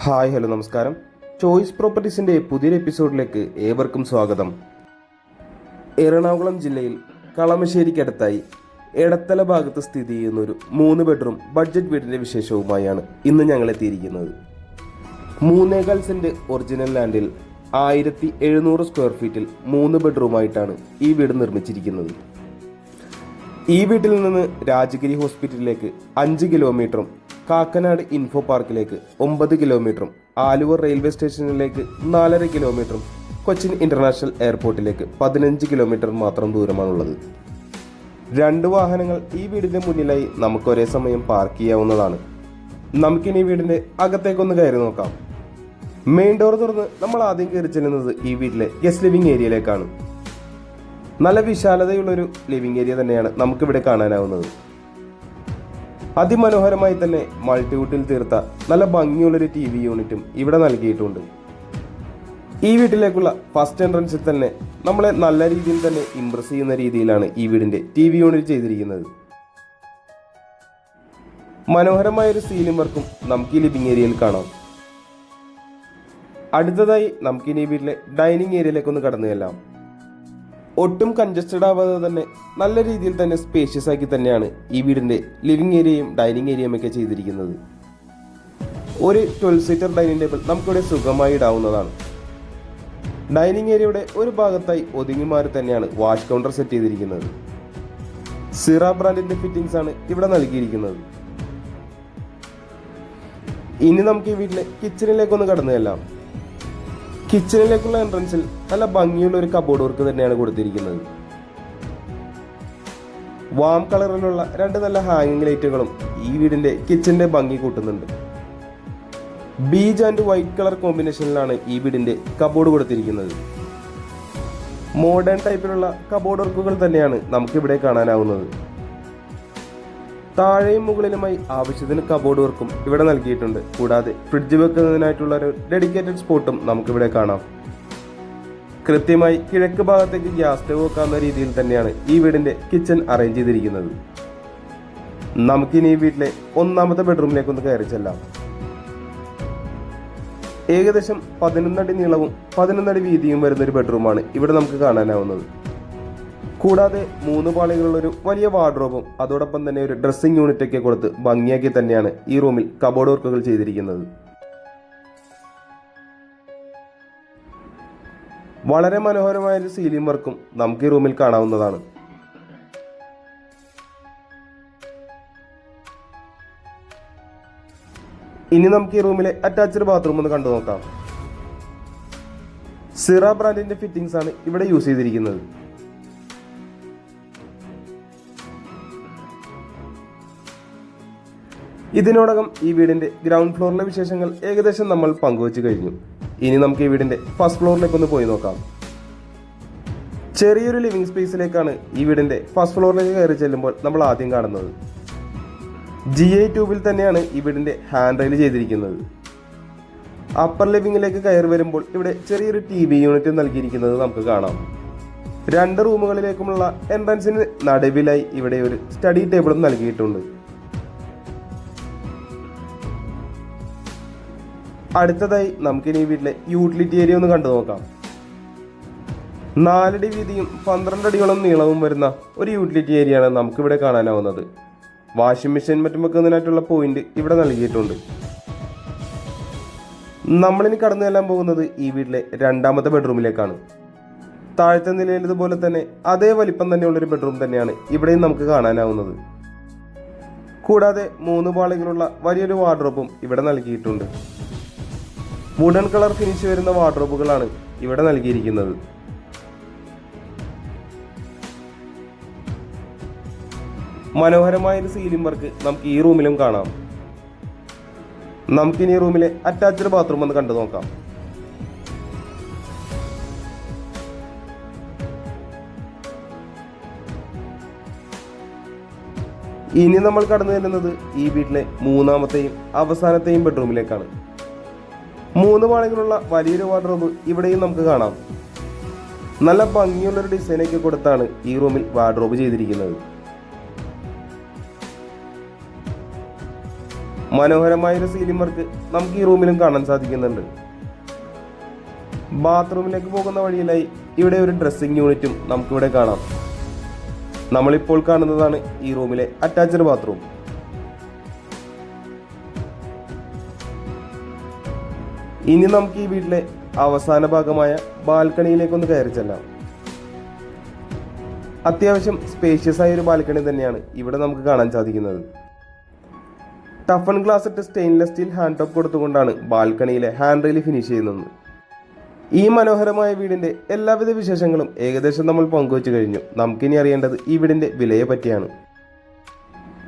Hi hello നമസ്കാരം. Choice പ്രോപ്പർട്ടീസിൻ്റെ പുതിയൊരു എപ്പിസോഡിലേക്ക് ഏവർക്കും സ്വാഗതം. എറണാകുളം ജില്ലയിൽ കളമശ്ശേരിക്കടുത്തായി എടത്തല ഭാഗത്ത് സ്ഥിതി ചെയ്യുന്ന ഒരു 3 ബെഡ്റൂം ബഡ്ജറ്റ് വീടിൻ്റെ വിശേഷവുമായാണ് ഇന്ന് ഞങ്ങൾ എത്തിയിരിക്കുന്നത്. 3.25 സെൻറ്റ് ഒറിജിനൽ ലാൻഡിൽ 1700 സ്ക്വയർ ഫീറ്റിൽ 3 ബെഡ്റൂമായിട്ടാണ് ഈ വീട് നിർമ്മിച്ചിരിക്കുന്നത്. ഈ വീട്ടിൽ നിന്ന് രാജഗിരി ഹോസ്പിറ്റലിലേക്ക് 5 കിലോമീറ്ററും കാക്കനാട് ഇൻഫോ പാർക്കിലേക്ക് 9 കിലോമീറ്ററും ആലുവ റെയിൽവേ സ്റ്റേഷനിലേക്ക് 4.5 കിലോമീറ്ററും കൊച്ചിൻ ഇന്റർനാഷണൽ എയർപോർട്ടിലേക്ക് 15 കിലോമീറ്റർ മാത്രം ദൂരമാണുള്ളത്. 2 വാഹനങ്ങൾ ഈ വീടിന്റെ മുന്നിലായി നമുക്ക് ഒരേ സമയം പാർക്ക് ചെയ്യാവുന്നതാണ്. നമുക്കിനി വീടിന്റെ അകത്തേക്കൊന്ന് കയറി നോക്കാം. മെയിൻ ഡോർ തുറന്ന് നമ്മൾ ആദ്യം കയറി ചെല്ലുന്നത് ഈ വീട്ടിലെ ഗസ്റ്റ് ലിവിംഗ് ഏരിയയിലേക്കാണ്. നല്ല വിശാലതയുള്ളൊരു ലിവിംഗ് ഏരിയ തന്നെയാണ് നമുക്കിവിടെ കാണാനാവുന്നത്. അതിമനോഹരമായി തന്നെ മൾട്ടിവുഡിൽ തീർത്ത നല്ല ഭംഗിയുള്ളൊരു TV യൂണിറ്റും ഇവിടെ നൽകിയിട്ടുണ്ട്. ഈ വീട്ടിലേക്കുള്ള ഫസ്റ്റ് എൻട്രൻസിൽ തന്നെ നമ്മളെ നല്ല രീതിയിൽ തന്നെ ഇംപ്രസ് ചെയ്യുന്ന രീതിയിലാണ് ഈ വീടിന്റെ TV യൂണിറ്റ് ചെയ്തിരിക്കുന്നത്. മനോഹരമായൊരു സീലിംഗ് വർക്കും നമുക്ക് ഈ ലിവിംഗ് ഏരിയയിൽ കാണാം. അടുത്തതായി നമുക്കിനി ഈ വീട്ടിലെ ഡൈനിങ് ഏരിയയിലേക്കൊന്ന് കടന്നു ചെല്ലാം. ഒട്ടും കൺജസ്റ്റഡ് ആവാതെ തന്നെ നല്ല രീതിയിൽ തന്നെ സ്പേഷ്യസ് ആക്കി തന്നെയാണ് ഈ വീടിന്റെ ലിവിംഗ് ഏരിയയും ഡൈനിങ് ഏരിയയും ഒക്കെ ചെയ്തിരിക്കുന്നത്. ഒരു 12 സീറ്റർ ഡൈനിങ് ടേബിൾ നമുക്കിവിടെ സുഖമായി ഇടാവുന്നതാണ്. ഡൈനിങ് ഏരിയയുടെ ഒരു ഭാഗത്തായി ഒതുങ്ങി മാറി തന്നെയാണ് വാഷ് കൗണ്ടർ സെറ്റ് ചെയ്തിരിക്കുന്നത്. സിറ ബ്രാൻഡിന്റെ ഫിറ്റിംഗ്സ് ആണ് ഇവിടെ നൽകിയിരിക്കുന്നത്. ഇനി നമുക്ക് ഈ വീട്ടിലെ കിച്ചണിലേക്കൊന്ന് കടന്നു ചെല്ലാം. കിച്ചണിലേക്കുള്ള എൻട്രൻസിൽ നല്ല ഭംഗിയുള്ള ഒരു കബോർഡ് വർക്ക് തന്നെയാണ് കൊടുത്തിരിക്കുന്നത്. വാം കളറിലുള്ള 2 നല്ല ഹാങ്ങിങ് ലൈറ്റുകളും ഈ വീടിന്റെ കിച്ചന്റെ ഭംഗി കൂട്ടുന്നുണ്ട്. ബീജ് ആൻഡ് വൈറ്റ് കളർ കോമ്പിനേഷനിലാണ് ഈ വീടിന്റെ കബോർഡ് കൊടുത്തിരിക്കുന്നത്. മോഡേൺ ടൈപ്പിലുള്ള കബോർഡ് വർക്കുകൾ തന്നെയാണ് നമുക്കിവിടെ കാണാനാവുന്നത്. താഴെയും മുകളിലുമായി ആവശ്യത്തിന് കബോർഡ് വർക്കും ഇവിടെ നൽകിയിട്ടുണ്ട്. കൂടാതെ ഫ്രിഡ്ജ് വെക്കുന്നതിനായിട്ടുള്ള ഒരു ഡെഡിക്കേറ്റഡ് സ്പോട്ടും നമുക്കിവിടെ കാണാം. കൃത്യമായി കിഴക്ക് ഭാഗത്തേക്ക് ഗ്യാസ് സ്റ്റവ് വെക്കാവുന്ന രീതിയിൽ തന്നെയാണ് ഈ വീടിന്റെ കിച്ചൺ അറേഞ്ച് ചെയ്തിരിക്കുന്നത്. നമുക്കിനി ഈ വീട്ടിലെ 1ാമത്തെ ബെഡ്റൂമിലേക്കൊന്ന് കയറി ചെല്ലാം. ഏകദേശം 11 അടി നീളവും 11 അടി വീതിയും വരുന്ന ഒരു ബെഡ്റൂമാണ് ഇവിടെ നമുക്ക് കാണാനാവുന്നത്. കൂടാതെ 3 പാളികളുള്ള ഒരു വലിയ വാർഡ്രോബും അതോടൊപ്പം തന്നെ ഒരു ഡ്രസ്സിംഗ് യൂണിറ്റ് ഒക്കെ കൊടുത്ത് ഭംഗിയാക്കി തന്നെയാണ് ഈ റൂമിൽ കബോർഡ് വർക്കുകൾ ചെയ്തിരിക്കുന്നത്. വളരെ മനോഹരമായ ഒരു സീലിംഗ് വർക്കും നമുക്ക് ഈ റൂമിൽ കാണാവുന്നതാണ്. ഇനി നമുക്ക് ഈ റൂമിലെ അറ്റാച്ച്ഡ് ബാത്റൂം ഒന്ന് കണ്ടു നോക്കാം. സിറ ബ്രാൻഡിന്റെ ഫിറ്റിംഗ്സ് ആണ് ഇവിടെ യൂസ് ചെയ്തിരിക്കുന്നത്. ഇതിനോടകം ഈ വീടിന്റെ ഗ്രൗണ്ട് ഫ്ലോറിലെ വിശേഷങ്ങൾ ഏകദേശം നമ്മൾ പങ്കുവച്ചു കഴിഞ്ഞു. ഇനി നമുക്ക് ഈ വീടിന്റെ ഫസ്റ്റ് ഫ്ലോറിലേക്കൊന്ന് പോയി നോക്കാം. ചെറിയൊരു ലിവിംഗ് സ്പേസിലേക്കാണ് ഈ വീടിന്റെ ഫസ്റ്റ് ഫ്ലോറിലേക്ക് കയറി ചെല്ലുമ്പോൾ നമ്മൾ ആദ്യം കാണുന്നത്. GI ട്യൂബിൽ തന്നെയാണ് ഈ വീടിന്റെ ഹാൻഡ് റെയിൽ ചെയ്തിരിക്കുന്നത്. അപ്പർ ലിവിംഗിലേക്ക് കയറി വരുമ്പോൾ ഇവിടെ ചെറിയൊരു TV യൂണിറ്റ് നൽകിയിരിക്കുന്നത് നമുക്ക് കാണാം. 2 റൂമുകളിലേക്കുമുള്ള എൻട്രൻസിന് നടുവിലായി ഇവിടെ ഒരു സ്റ്റഡി ടേബിളും നൽകിയിട്ടുണ്ട്. അടുത്തതായി നമുക്കിനി ഈ വീട്ടിലെ യൂട്ടിലിറ്റി ഏരിയ ഒന്ന് കണ്ടു നോക്കാം. 4 അടി വീതിയും 12 അടിയോളം നീളവും വരുന്ന ഒരു യൂട്ടിലിറ്റി ഏരിയയാണ് നമുക്കിവിടെ കാണാനാവുന്നത്. വാഷിംഗ് മെഷീൻ മറ്റും വെക്കുന്നതിനായിട്ടുള്ള പോയിന്റ് ഇവിടെ നൽകിയിട്ടുണ്ട്. നമ്മളിനി കടന്നു ചെല്ലാൻ പോകുന്നത് ഈ വീട്ടിലെ 2ാമത്തെ ബെഡ്റൂമിലേക്കാണ്. താഴത്തെ നിലയിൽ ഇതുപോലെ തന്നെ അതേ വലിപ്പം തന്നെയുള്ളൊരു ബെഡ്റൂം തന്നെയാണ് ഇവിടെയും നമുക്ക് കാണാനാവുന്നത്. കൂടാതെ 3 പാളികളുള്ള വലിയൊരു വാർഡ്രോബും ഇവിടെ നൽകിയിട്ടുണ്ട്. വുഡൻ കളർ ഫിനിഷ് വരുന്ന വാർഡ്രോബുകളാണ് ഇവിടെ നൽകിയിരിക്കുന്നത്. മനോഹരമായൊരു സീലിംഗ് വർക്ക് നമുക്ക് ഈ റൂമിലും കാണാം. നമുക്കിനി ഈ റൂമിലെ അറ്റാച്ച്ഡ് ബാത്റൂം ഒന്ന് കണ്ടു നോക്കാം. ഇനി നമ്മൾ കടന്നു ചെല്ലുന്നത് ഈ വീട്ടിലെ 3ാമത്തെയും അവസാനത്തെയും ബെഡ്റൂമിലേക്കാണ്. 3 പാളികളുള്ള വലിയൊരു വാർഡ്രോബ് ഇവിടെയും നമുക്ക് കാണാം. നല്ല ഭംഗിയുള്ളൊരു ഡിസൈനൊക്കെ കൊടുത്താണ് ഈ റൂമിൽ വാർഡ്രോബ് ചെയ്തിരിക്കുന്നത്. മനോഹരമായൊരു സീലിംഗ് വർക്ക് നമുക്ക് ഈ റൂമിലും കാണാൻ സാധിക്കുന്നുണ്ട്. ബാത്റൂമിലേക്ക് പോകുന്ന വഴിയിലായി ഇവിടെ ഒരു ഡ്രസ്സിംഗ് യൂണിറ്റും നമുക്കിവിടെ കാണാം. നമ്മളിപ്പോൾ കാണുന്നതാണ് ഈ റൂമിലെ അറ്റാച്ച്ഡ് ബാത്റൂം. ഇനി നമുക്ക് ഈ വീട്ടിലെ അവസാന ഭാഗമായ ബാൽക്കണിയിലേക്കൊന്ന് കയറി ചെല്ലാം. അത്യാവശ്യം സ്പേഷ്യസ് ആയ ഒരു ബാൽക്കണി തന്നെയാണ് ഇവിടെ നമുക്ക് കാണാൻ സാധിക്കുന്നത്. ടഫൺ ഗ്ലാസ് ഇട്ട് സ്റ്റെയിൻലെസ് സ്റ്റീൽ ഹാൻഡ് ടോപ്പ് കൊടുത്തുകൊണ്ടാണ് ബാൽക്കണിയിലെ ഹാൻഡ് റെയിൽ ഫിനിഷ് ചെയ്യുന്നത്. ഈ മനോഹരമായ വീടിന്റെ എല്ലാവിധ വിശേഷങ്ങളും ഏകദേശം നമ്മൾ പങ്കുവച്ചു കഴിഞ്ഞു. നമുക്കിനി അറിയേണ്ടത് ഈ വീടിന്റെ വിലയെ പറ്റിയാണ്.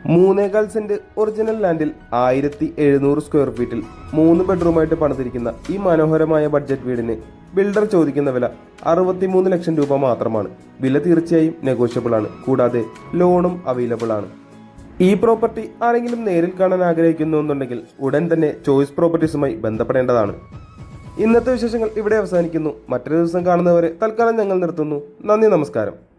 3.25 സെന്റ് ഒറിജിനൽ ലാൻഡിൽ 1700 സ്ക്വയർ ഫീറ്റിൽ 3 ബെഡ്റൂമായിട്ട് പണിതിരിക്കുന്ന ഈ മനോഹരമായ ബഡ്ജറ്റ് വീടിന് ബിൽഡർ ചോദിക്കുന്ന വില 63 ലക്ഷം രൂപ മാത്രമാണ്. വില തീർച്ചയായും നെഗോഷ്യബിൾ ആണ്. കൂടാതെ ലോണും അവൈലബിൾ ആണ്. ഈ പ്രോപ്പർട്ടി ആരെങ്കിലും നേരിൽ കാണാൻ ആഗ്രഹിക്കുന്നുണ്ടെങ്കിൽ ഉടൻ തന്നെ ചോയ്സ് പ്രോപ്പർട്ടീസുമായി ബന്ധപ്പെടേണ്ടതാണ്. ഇന്നത്തെ വിശേഷങ്ങൾ ഇവിടെ അവസാനിക്കുന്നു. മറ്റൊരു ദിവസം കാണുന്നവരെ തൽക്കാലം ഞങ്ങൾ നിർത്തുന്നു. നന്ദി, നമസ്കാരം.